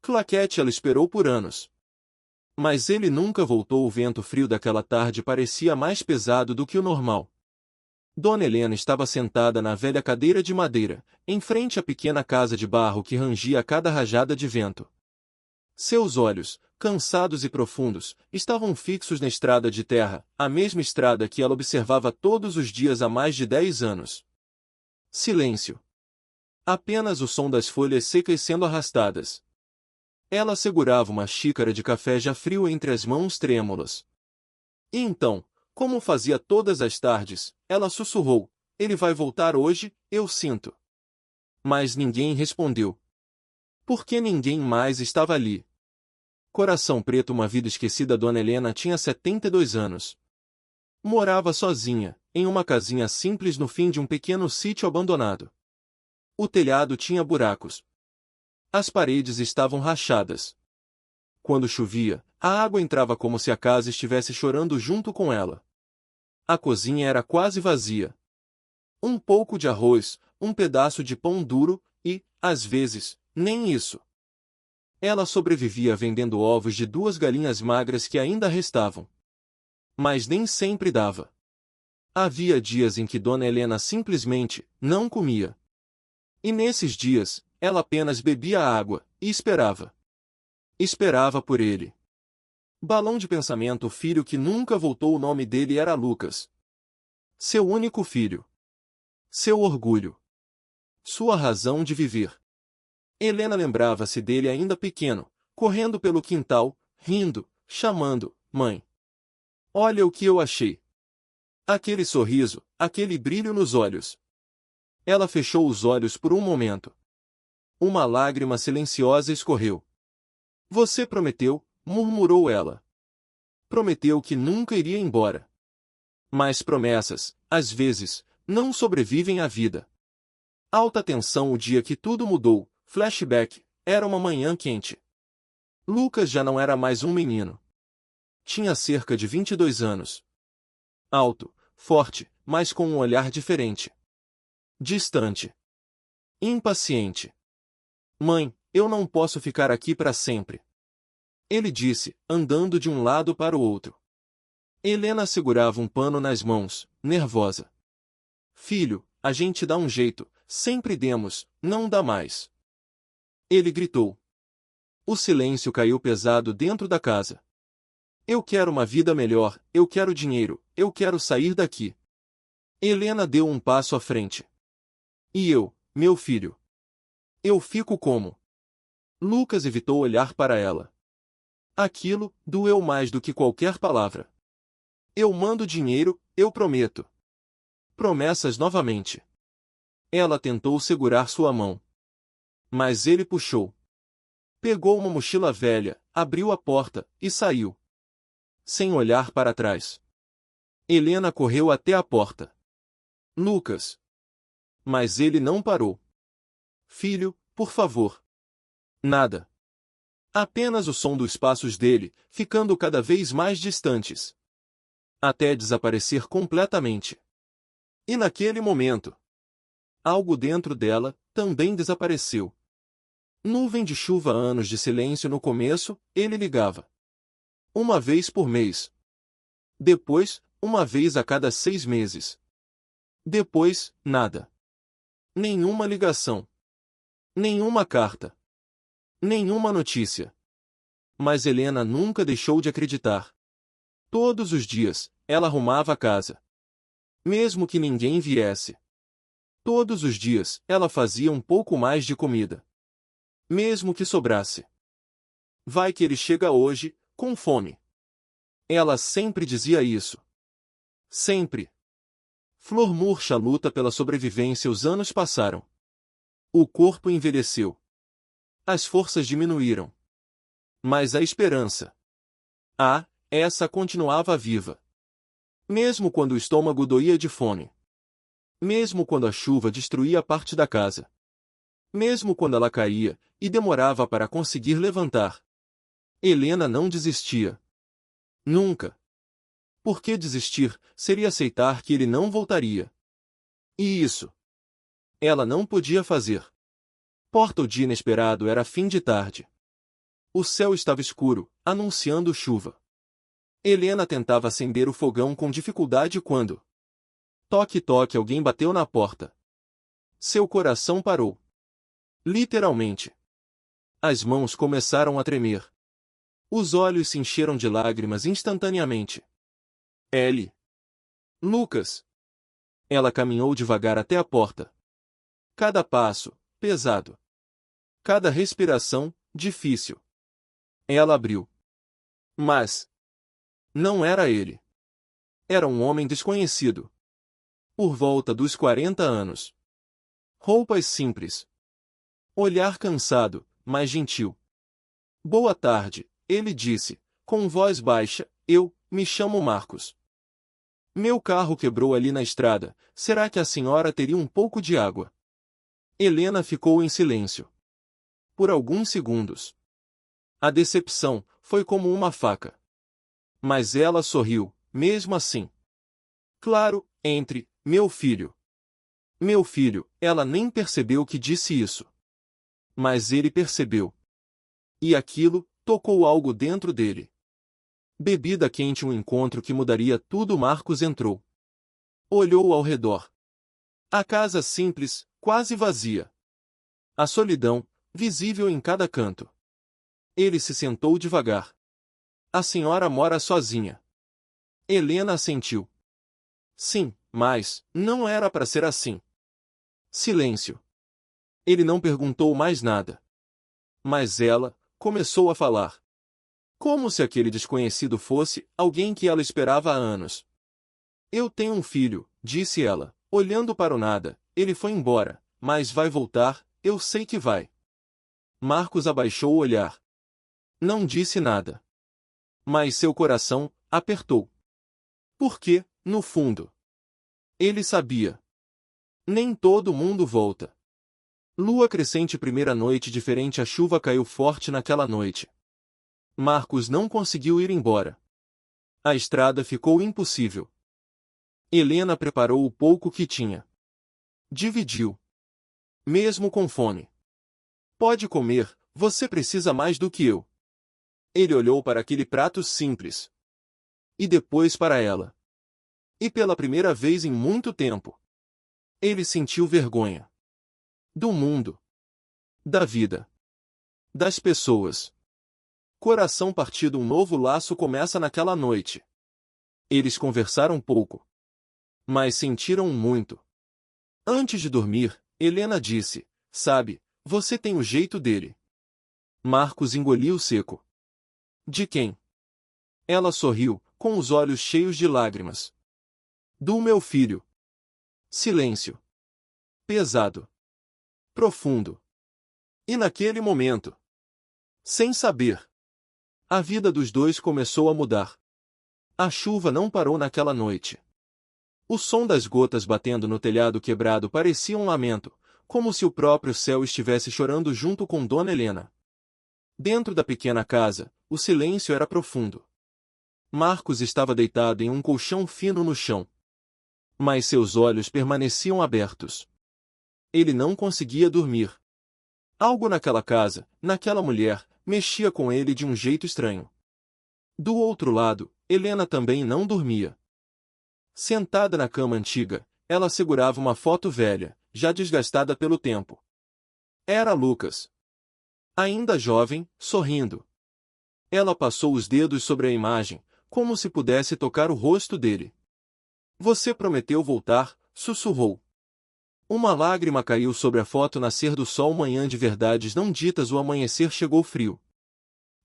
Claquete ela esperou por anos. Mas ele nunca voltou. O vento frio daquela tarde parecia mais pesado do que o normal. Dona Helena estava sentada na velha cadeira de madeira, em frente à pequena casa de barro que rangia a cada rajada de vento. Seus olhos, cansados e profundos, estavam fixos na estrada de terra, a mesma estrada que ela observava todos os dias há mais de 10 anos. Silêncio. Apenas o som das folhas secas sendo arrastadas. Ela segurava uma xícara de café já frio entre as mãos trêmulas. E então, como fazia todas as tardes, ela sussurrou: "Ele vai voltar hoje, eu sinto." Mas ninguém respondeu. Porque ninguém mais estava ali. Coração Preto, uma vida esquecida. Dona Helena tinha 72 anos. Morava sozinha, em uma casinha simples no fim de um pequeno sítio abandonado. O telhado tinha buracos. As paredes estavam rachadas. Quando chovia, a água entrava como se a casa estivesse chorando junto com ela. A cozinha era quase vazia. Um pouco de arroz, um pedaço de pão duro e, às vezes, nem isso. Ela sobrevivia vendendo ovos de 2 galinhas magras que ainda restavam. Mas nem sempre dava. Havia dias em que Dona Helena simplesmente não comia. E nesses dias, ela apenas bebia água e esperava. Esperava por ele. Balão de pensamento. O filho que nunca voltou. O nome dele era Lucas. Seu único filho. Seu orgulho. Sua razão de viver. Helena lembrava-se dele ainda pequeno, correndo pelo quintal, rindo, chamando: "Mãe! Olha o que eu achei!" Aquele sorriso, aquele brilho nos olhos. Ela fechou os olhos por um momento. Uma lágrima silenciosa escorreu. "Você prometeu", murmurou ela. Prometeu que nunca iria embora. Mas promessas, às vezes, não sobrevivem à vida. Alta tensão. O dia que tudo mudou. Flashback. Era uma manhã quente. Lucas já não era mais um menino. Tinha cerca de 22 anos. Alto, forte, mas com um olhar diferente. Distante. Impaciente. "Mãe, eu não posso ficar aqui para sempre", ele disse, andando de um lado para o outro. Helena segurava um pano nas mãos, nervosa. "Filho, a gente dá um jeito, sempre demos, não dá mais", ele gritou. O silêncio caiu pesado dentro da casa. "Eu quero uma vida melhor, eu quero dinheiro, eu quero sair daqui." Helena deu um passo à frente. "E eu, meu filho? Eu fico como?" Lucas evitou olhar para ela. Aquilo doeu mais do que qualquer palavra. "Eu mando dinheiro, eu prometo." Promessas novamente. Ela tentou segurar sua mão. Mas ele puxou. Pegou uma mochila velha, abriu a porta e saiu. Sem olhar para trás. Helena correu até a porta. "Lucas." Mas ele não parou. "Filho, por favor." Nada. Apenas o som dos passos dele, ficando cada vez mais distantes. Até desaparecer completamente. E naquele momento, algo dentro dela também desapareceu. Nuvem de chuva. Anos de silêncio. No começo, ele ligava. Uma vez por mês. Depois, uma vez a cada 6 meses. Depois, nada. Nenhuma ligação. Nenhuma carta. Nenhuma notícia. Mas Helena nunca deixou de acreditar. Todos os dias, ela arrumava a casa. Mesmo que ninguém viesse. Todos os dias, ela fazia um pouco mais de comida. Mesmo que sobrasse. "Vai que ele chega hoje, com fome." Ela sempre dizia isso. Sempre. Flor murcha luta pela sobrevivência. Os anos passaram. O corpo envelheceu. As forças diminuíram. Mas a esperança. Essa continuava viva. Mesmo quando o estômago doía de fome. Mesmo quando a chuva destruía parte da casa. Mesmo quando ela caía e demorava para conseguir levantar. Helena não desistia. Nunca. Porque desistir seria aceitar que ele não voltaria. E isso ela não podia fazer. Porta. O dia inesperado. Era fim de tarde. O céu estava escuro, anunciando chuva. Helena tentava acender o fogão com dificuldade quando... Toque, toque, alguém bateu na porta. Seu coração parou. Literalmente. As mãos começaram a tremer. Os olhos se encheram de lágrimas instantaneamente. Ellie. Lucas. Ela caminhou devagar até a porta. Cada passo, pesado. Cada respiração, difícil. Ela abriu. Mas... não era ele. Era um homem desconhecido. Por volta dos 40 anos. Roupas simples. Olhar cansado, mas gentil. Boa tarde, ele disse, com voz baixa, me chamo Marcos. Meu carro quebrou ali na estrada, será que a senhora teria um pouco de água? Helena ficou em silêncio. Por alguns segundos. A decepção foi como uma faca. Mas ela sorriu, mesmo assim. Claro, entre, meu filho. Meu filho, ela nem percebeu que disse isso. Mas ele percebeu. E aquilo, tocou algo dentro dele. Bebida quente, um encontro que mudaria tudo. Marcos entrou. Olhou ao redor. A casa simples, quase vazia. A solidão, visível em cada canto. Ele se sentou devagar. A senhora mora sozinha. Helena assentiu. Sim, mas não era para ser assim. Silêncio. Ele não perguntou mais nada. Mas ela começou a falar. Como se aquele desconhecido fosse alguém que ela esperava há anos. Eu tenho um filho, disse ela, olhando para o nada. Ele foi embora, mas vai voltar, eu sei que vai. Marcos abaixou o olhar. Não disse nada. Mas seu coração apertou. Porque, no fundo, ele sabia. Nem todo mundo volta. Lua crescente, primeira noite diferente. A chuva caiu forte naquela noite. Marcos não conseguiu ir embora. A estrada ficou impossível. Helena preparou o pouco que tinha. Dividiu. Mesmo com fome. Pode comer, você precisa mais do que eu. Ele olhou para aquele prato simples. E depois para ela. E pela primeira vez em muito tempo, ele sentiu vergonha. Do mundo. Da vida. Das pessoas. Coração partido, um novo laço começa naquela noite. Eles conversaram pouco. Mas sentiram muito. Antes de dormir, Helena disse, sabe, você tem o jeito dele. Marcos engoliu seco. De quem? Ela sorriu, com os olhos cheios de lágrimas. Do meu filho. Silêncio. Pesado. Profundo. E naquele momento, sem saber, a vida dos dois começou a mudar. A chuva não parou naquela noite. O som das gotas batendo no telhado quebrado parecia um lamento, como se o próprio céu estivesse chorando junto com Dona Helena. Dentro da pequena casa, o silêncio era profundo. Marcos estava deitado em um colchão fino no chão. Mas seus olhos permaneciam abertos. Ele não conseguia dormir. Algo naquela casa, naquela mulher, mexia com ele de um jeito estranho. Do outro lado, Helena também não dormia. Sentada na cama antiga, ela segurava uma foto velha, já desgastada pelo tempo. Era Lucas. Ainda jovem, sorrindo. Ela passou os dedos sobre a imagem, como se pudesse tocar o rosto dele. Você prometeu voltar, sussurrou. Uma lágrima caiu sobre a foto. Nascer do sol, manhã de verdades não ditas. O amanhecer chegou frio.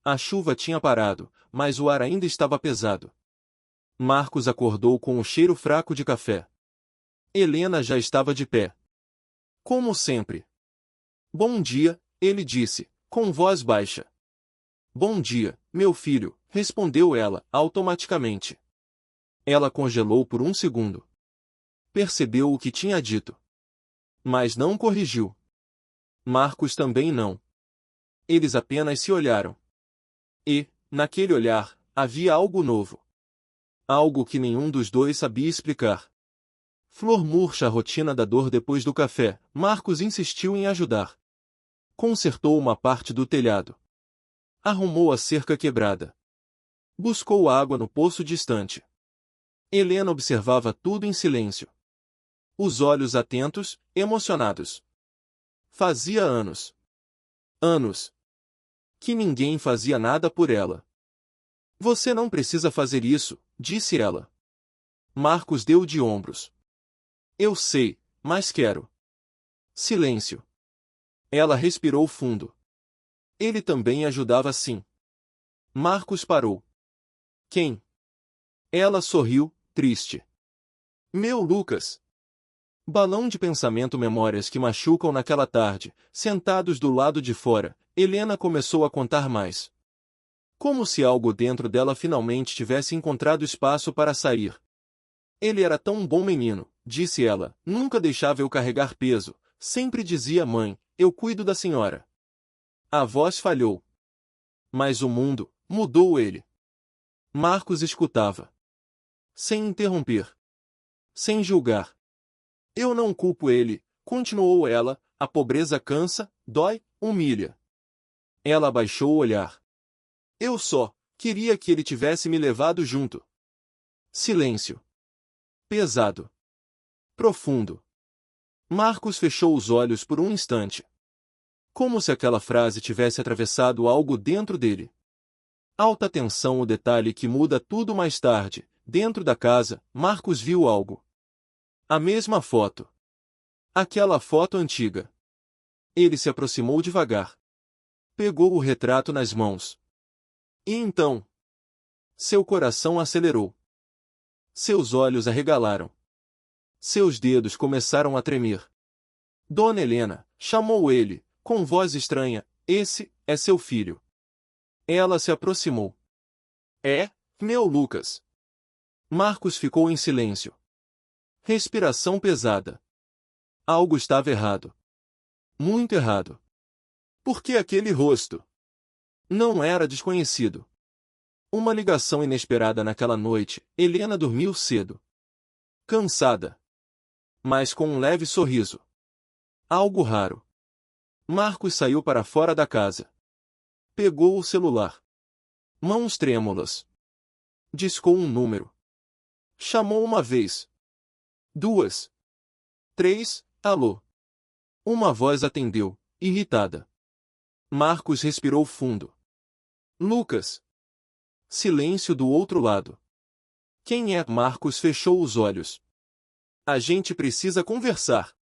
A chuva tinha parado, mas o ar ainda estava pesado. Marcos acordou com um cheiro fraco de café. Helena já estava de pé. Como sempre. Bom dia, ele disse, com voz baixa. Bom dia, meu filho, respondeu ela, automaticamente. Ela congelou por um segundo. Percebeu o que tinha dito. Mas não corrigiu. Marcos também não. Eles apenas se olharam. E, naquele olhar, havia algo novo. Algo que nenhum dos dois sabia explicar. Flor murcha, a rotina da dor depois do café. Marcos insistiu em ajudar. Consertou uma parte do telhado. Arrumou a cerca quebrada. Buscou água no poço distante. Helena observava tudo em silêncio. Os olhos atentos, emocionados. Fazia anos. Anos. Que ninguém fazia nada por ela. Você não precisa fazer isso, disse ela. Marcos deu de ombros. Eu sei, mas quero. Silêncio. Ela respirou fundo. Ele também ajudava assim. Marcos parou. Quem? Ela sorriu, triste. Meu Lucas. Balão de pensamento, memórias que machucam. Naquela tarde, sentados do lado de fora, Helena começou a contar mais. Como se algo dentro dela finalmente tivesse encontrado espaço para sair. Ele era tão bom menino, disse ela, nunca deixava eu carregar peso, sempre dizia: mãe, eu cuido da senhora. A voz falhou. Mas o mundo mudou ele. Marcos escutava. Sem interromper. Sem julgar. Eu não culpo ele, continuou ela, a pobreza cansa, dói, humilha. Ela abaixou o olhar. Eu só queria que ele tivesse me levado junto. Silêncio. Pesado. Profundo. Marcos fechou os olhos por um instante. Como se aquela frase tivesse atravessado algo dentro dele. Alta tensão, o detalhe que muda tudo mais tarde. Dentro da casa, Marcos viu algo. A mesma foto. Aquela foto antiga. Ele se aproximou devagar. Pegou o retrato nas mãos. E então? Seu coração acelerou. Seus olhos arregalaram. Seus dedos começaram a tremer. Dona Helena, chamou ele, com voz estranha, esse é seu filho. Ela se aproximou. É, meu Lucas. Marcos ficou em silêncio. Respiração pesada. Algo estava errado. Muito errado. Por que aquele rosto? Não era desconhecido. Uma ligação inesperada naquela noite. Helena dormiu cedo. Cansada. Mas com um leve sorriso. Algo raro. Marcos saiu para fora da casa. Pegou o celular. Mãos trêmulas. Discou um número. Chamou uma vez. 2. 3, alô. Uma voz atendeu, irritada. Marcos respirou fundo. Lucas. Silêncio do outro lado. Quem é? Marcos fechou os olhos. A gente precisa conversar.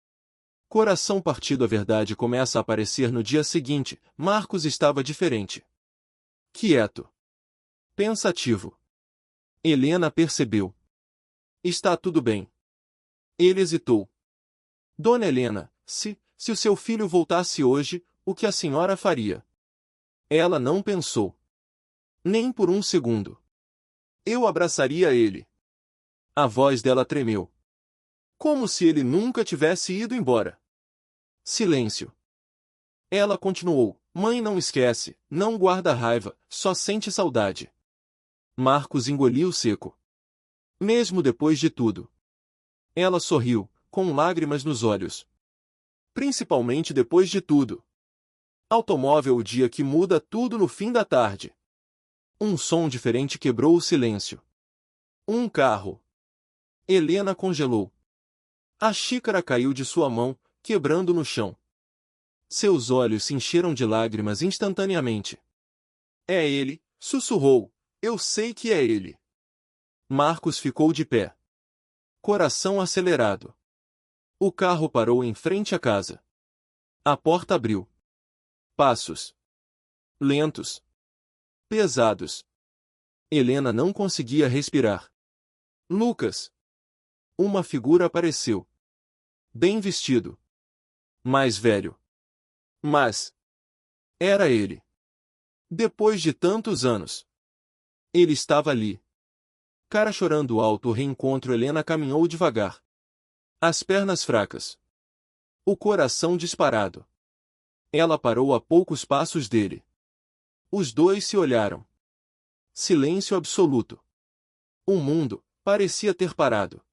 Coração partido. A verdade começa a aparecer no dia seguinte. Marcos estava diferente. Quieto. Pensativo. Helena percebeu. Está tudo bem. Ele hesitou. Dona Helena, se o seu filho voltasse hoje, o que a senhora faria? Ela não pensou. Nem por um segundo. Eu abraçaria ele. A voz dela tremeu. Como se ele nunca tivesse ido embora. Silêncio. Ela continuou. Mãe não esquece, não guarda raiva, só sente saudade. Marcos engoliu seco. Mesmo depois de tudo. Ela sorriu, com lágrimas nos olhos. Principalmente depois de tudo. Automóvel, o dia que muda tudo. No fim da tarde. Um som diferente quebrou o silêncio. Um carro. Helena congelou. A xícara caiu de sua mão, quebrando no chão. Seus olhos se encheram de lágrimas instantaneamente. É ele, sussurrou. Eu sei que é ele. Marcos ficou de pé. Coração acelerado. O carro parou em frente à casa. A porta abriu. Passos. Lentos. Pesados. Helena não conseguia respirar. Lucas. Uma figura apareceu. Bem vestido. Mais velho. Mas era ele. Depois de tantos anos. Ele estava ali. Cara chorando alto. O reencontro. Helena caminhou devagar. As pernas fracas. O coração disparado. Ela parou a poucos passos dele. Os dois se olharam. Silêncio absoluto. O mundo parecia ter parado.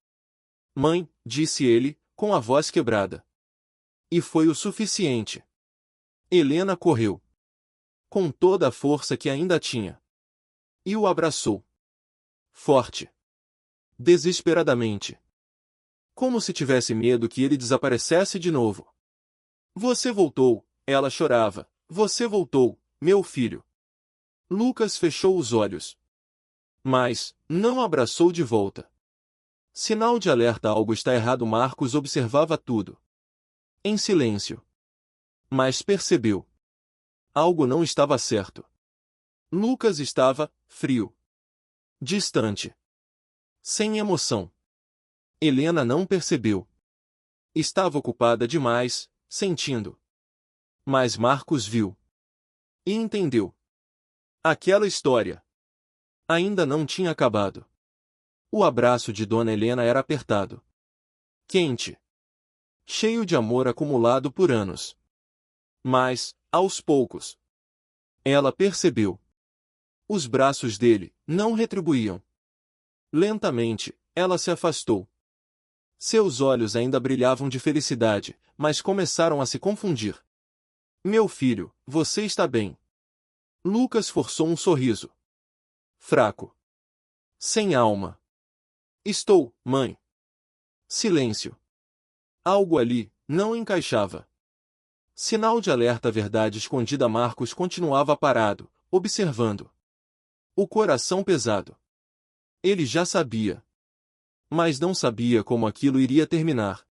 Mãe, disse ele, com a voz quebrada. E foi o suficiente. Helena correu. com toda a força que ainda tinha, e o abraçou. Forte. Desesperadamente. Como se tivesse medo que ele desaparecesse de novo. Você voltou, ela chorava. Você voltou, meu filho. Lucas fechou os olhos. Mas, não abraçou de volta. Sinal de alerta, algo está errado. Marcos observava tudo. Em silêncio. Mas percebeu. Algo não estava certo. Lucas estava frio. Distante. Sem emoção. Helena não percebeu. Estava ocupada demais, sentindo. Mas Marcos viu. E entendeu. Aquela história ainda não tinha acabado. O abraço de Dona Helena era apertado. Quente. Cheio de amor acumulado por anos. Mas, aos poucos, ela percebeu. Os braços dele não retribuíam. Lentamente, ela se afastou. Seus olhos ainda brilhavam de felicidade, mas começaram a se confundir. Meu filho, você está bem? Lucas forçou um sorriso. Fraco. Sem alma. Estou, mãe. Silêncio. Algo ali não encaixava. Sinal de alerta. A verdade escondida. Marcos continuava parado, observando. O coração pesado. Ele já sabia. Mas não sabia como aquilo iria terminar.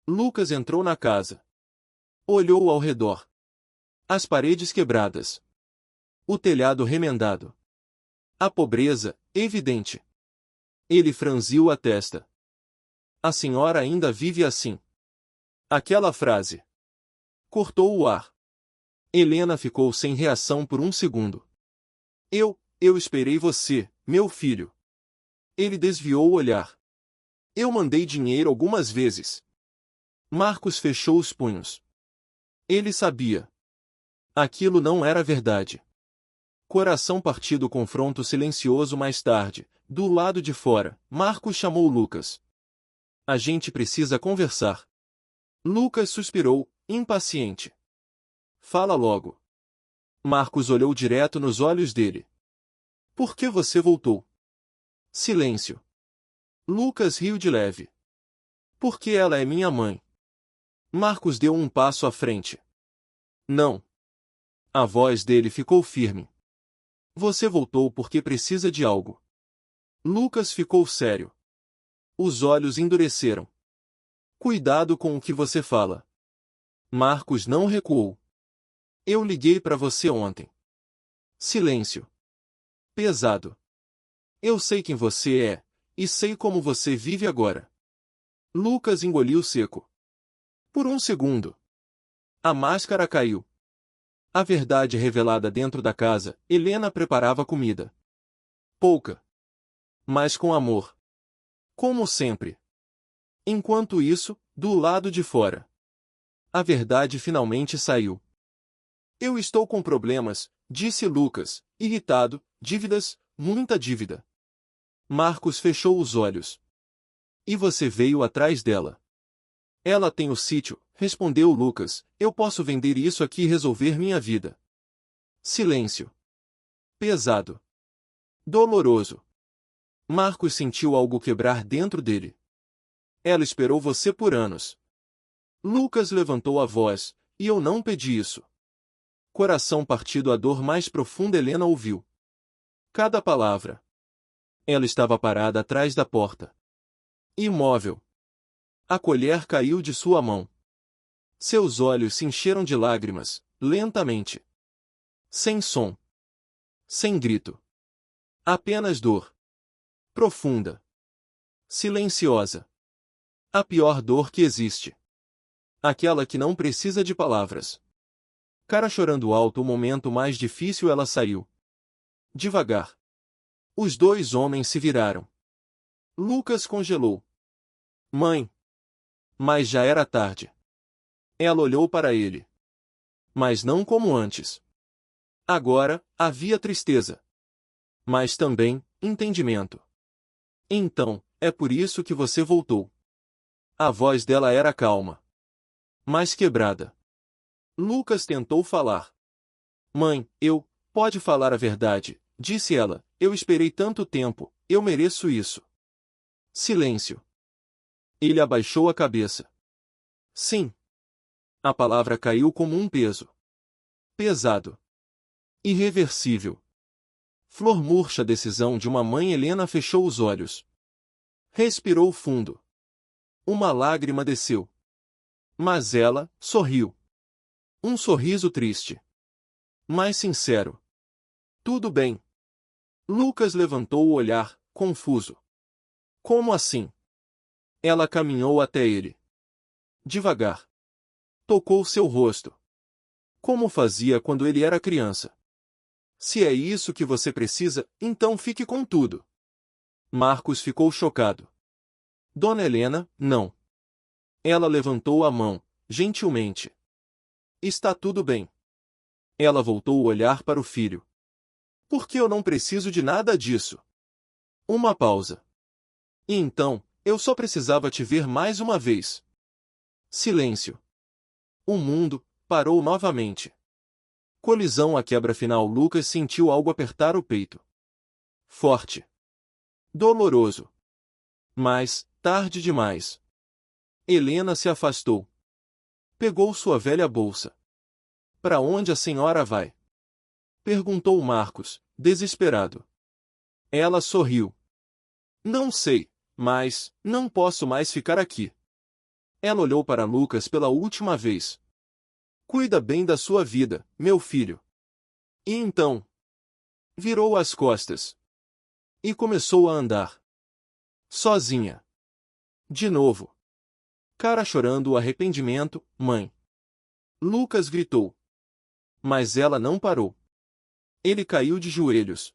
Lucas entrou na casa. Olhou ao redor. As paredes quebradas. O telhado remendado. A pobreza, evidente. Ele franziu a testa. A senhora ainda vive assim. Aquela frase cortou o ar. Helena ficou sem reação por um segundo. Eu esperei você, meu filho. Ele desviou o olhar. Eu mandei dinheiro algumas vezes. Marcos fechou os punhos. Ele sabia. Aquilo não era verdade. Coração partido. Confronto silencioso. Mais tarde, do lado de fora, Marcos chamou Lucas. A gente precisa conversar. Lucas suspirou, impaciente. Fala logo. Marcos olhou direto nos olhos dele. Por que você voltou? Silêncio. Lucas riu de leve. Porque ela é minha mãe. Marcos deu um passo à frente. Não. A voz dele ficou firme. Você voltou porque precisa de algo. Lucas ficou sério. Os olhos endureceram. Cuidado com o que você fala. Marcos não recuou. Eu liguei para você ontem. Silêncio. Pesado. Eu sei quem você é, e sei como você vive agora. Lucas engoliu seco. Por um segundo. A máscara caiu. A verdade revelada dentro da casa. Helena preparava comida. Pouca. Mas com amor. Como sempre. Enquanto isso, do lado de fora. A verdade finalmente saiu. Eu estou com problemas, disse Lucas, irritado, dívidas, muita dívida. Marcos fechou os olhos. E você veio atrás dela. Ela tem o sítio, respondeu Lucas, eu posso vender isso aqui e resolver minha vida. Silêncio. Pesado. Doloroso. Marcos sentiu algo quebrar dentro dele. Ela esperou você por anos. Lucas levantou a voz, e eu não pedi isso. Coração partido. A dor mais profunda. Helena ouviu. Cada palavra. Ela estava parada atrás da porta. Imóvel. A colher caiu de sua mão. Seus olhos se encheram de lágrimas, lentamente. Sem som. Sem grito. Apenas dor. Profunda. Silenciosa. A pior dor que existe. Aquela que não precisa de palavras. Cara chorando alto. O momento mais difícil. Ela saiu. Devagar. Os dois homens se viraram. Lucas congelou. Mãe. Mas já era tarde. Ela olhou para ele. Mas não como antes. Agora, havia tristeza. Mas também, entendimento. Então, é por isso que você voltou. A voz dela era calma. Mas quebrada. Lucas tentou falar. Mãe, pode falar a verdade, disse ela. Eu esperei tanto tempo, eu mereço isso. Silêncio. Ele abaixou a cabeça. Sim. A palavra caiu como um peso. Pesado. Irreversível. Flor murcha a decisão de uma mãe. Helena fechou os olhos. Respirou fundo. Uma lágrima desceu. Mas ela sorriu. Um sorriso triste. Mas sincero. Tudo bem. Lucas levantou o olhar, confuso. Como assim? Ela caminhou até ele. Devagar. Tocou seu rosto. Como fazia quando ele era criança. Se é isso que você precisa, então fique com tudo. Marcos ficou chocado. Dona Helena, não. Ela levantou a mão, gentilmente. Está tudo bem. Ela voltou o olhar para o filho. Porque eu não preciso de nada disso. Uma pausa. E então, eu só precisava te ver mais uma vez. Silêncio. O mundo parou novamente. Colisão à quebra final. Lucas sentiu algo apertar o peito. Forte. Doloroso. Mas, tarde demais. Helena se afastou. Pegou sua velha bolsa. Para onde a senhora vai? Perguntou Marcos, desesperado. Ela sorriu. Não sei, mas não posso mais ficar aqui. Ela olhou para Lucas pela última vez. Cuida bem da sua vida, meu filho. E então? Virou as costas. E começou a andar. Sozinha. De novo. Cara chorando o arrependimento, mãe. Lucas gritou. Mas ela não parou. Ele caiu de joelhos.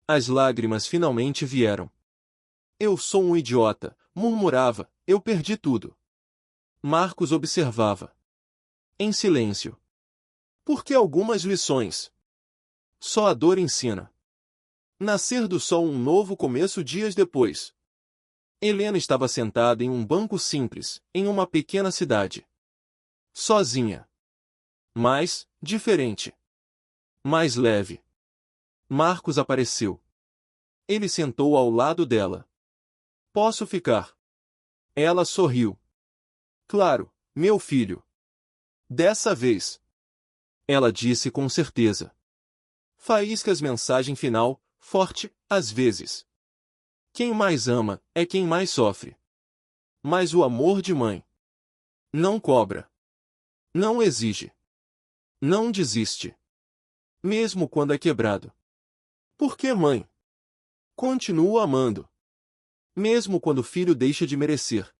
As lágrimas finalmente vieram. Eu sou um idiota, murmurava, eu perdi tudo. Marcos observava. Em silêncio. Por que algumas lições? Só a dor ensina. Nascer do sol, um novo começo dias depois. Helena estava sentada em um banco simples, em uma pequena cidade. Sozinha. Mas, diferente. Mais leve. Marcos apareceu. Ele sentou ao lado dela. Posso ficar? Ela sorriu. Claro, meu filho. Dessa vez. Ela disse com certeza. Faíscas. Mensagem final, forte, às vezes. Quem mais ama, é quem mais sofre. Mas o amor de mãe não cobra. Não exige. Não desiste. Mesmo quando é quebrado. Porque mãe continua amando. Mesmo quando o filho deixa de merecer.